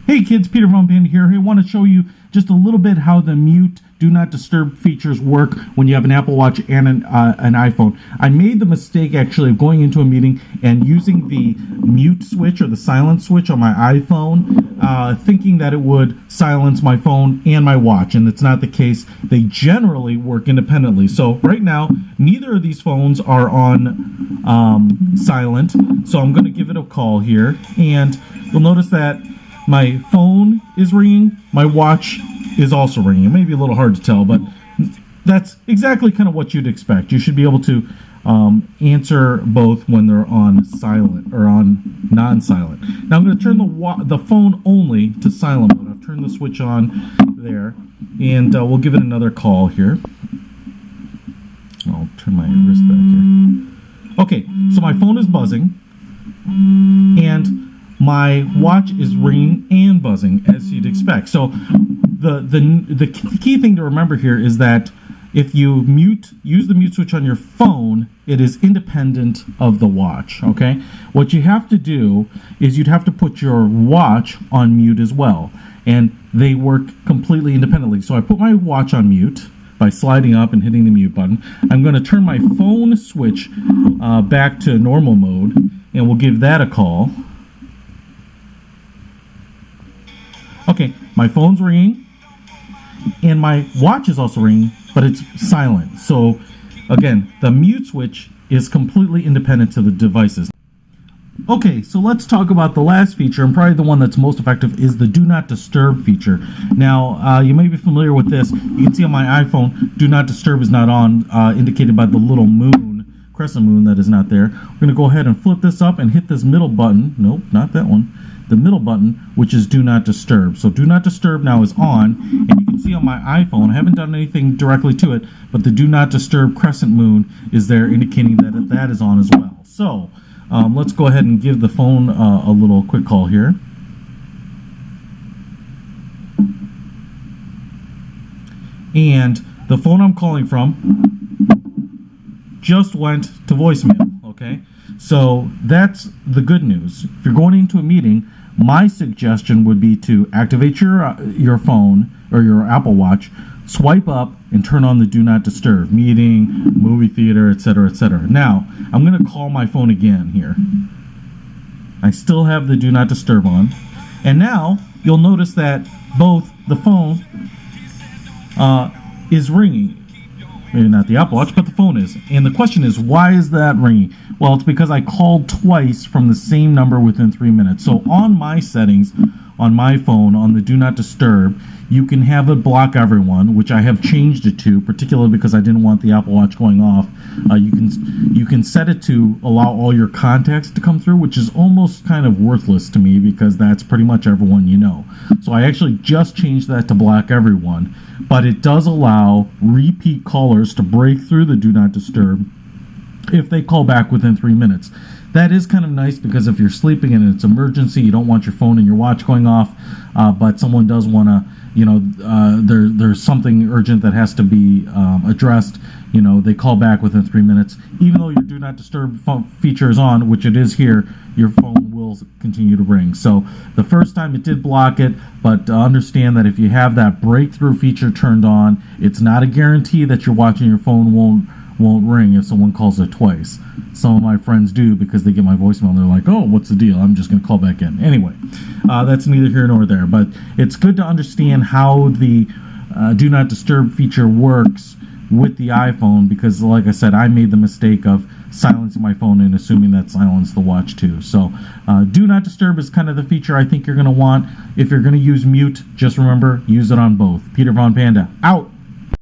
Hey kids, Peter Von Panda here. I want to show you just a little bit how the mute do not disturb features work when you have an Apple Watch and an iPhone. I made the mistake actually of going into a meeting and using the mute switch or the silent switch on my iPhone, thinking that it would silence my phone and my watch, and it's not the case. They generally work independently. So right now, neither of these phones are on silent, so I'm going to give it a call here, and you'll notice that my phone is ringing, my watch is also ringing. It may be a little hard to tell, but that's exactly kind of what you'd expect. You should be able to answer both when they're on silent or on non-silent. Now I'm going to turn the phone only to silent mode. I've turned the switch on there, and we'll give it another call here. I'll turn my wrist back here. Okay, so my phone is buzzing, and my watch is ringing and buzzing, as you'd expect. So the key thing to remember here is that if you use the mute switch on your phone, it is independent of the watch, okay? What you have to do is you'd have to put your watch on mute as well, and they work completely independently. So I put my watch on mute by sliding up and hitting the mute button. I'm going to turn my phone switch back to normal mode, and we'll give that a call. Okay, my phone's ringing, and my watch is also ringing, but it's silent. So, again, the mute switch is completely independent to the devices. Okay, so let's talk about the last feature, and probably the one that's most effective is the Do Not Disturb feature. Now, you may be familiar with this. You can see on my iPhone, Do Not Disturb is not on, indicated by the little moon, crescent moon that is not there. We're going to go ahead and flip this up and hit this middle button. Nope, not that one. The middle button, which is Do Not Disturb. So Do Not Disturb now is on, and you can see on my iPhone, I haven't done anything directly to it, but the Do Not Disturb crescent moon is there, indicating that that is on as well. So let's go ahead and give the phone a little quick call here. And the phone I'm calling from just went to voicemail, okay? So that's the good news. If you're going into a meeting, my suggestion would be to activate your phone or your Apple Watch, swipe up, and turn on the Do Not Disturb, meeting, movie theater, etc., etc. Now, I'm going to call my phone again here. I still have the Do Not Disturb on. And now, you'll notice that both the phone is ringing. Maybe not the Apple Watch, but the phone is. And the question is, why is that ringing? Well, it's because I called twice from the same number within 3 minutes. So on my settings, on my phone, on the Do Not Disturb, you can have it block everyone, which I have changed it to, particularly because I didn't want the Apple Watch going off. You can set it to allow all your contacts to come through, which is almost kind of worthless to me because that's pretty much everyone you know. So I actually just changed that to block everyone, but it does allow repeat callers to break through the Do Not Disturb if they call back within 3 minutes. That is kind of nice because if you're sleeping and it's emergency, you don't want your phone and your watch going off, but someone does want to, there's something urgent that has to be addressed, they call back within 3 minutes. Even though your Do Not Disturb feature is on, which it is here, your phone will continue to ring. So the first time it did block it, but understand that if you have that breakthrough feature turned on, it's not a guarantee that you're watching your phone won't ring if someone calls it twice. Some of my friends do because they get my voicemail and they're like, oh, what's the deal? I'm just going to call back in. Anyway, that's neither here nor there, but it's good to understand how the Do Not Disturb feature works with the iPhone because, like I said, I made the mistake of silencing my phone and assuming that silenced the watch too. So Do Not Disturb is kind of the feature I think you're going to want. If you're going to use mute, just remember, use it on both. Peter Von Panda, out!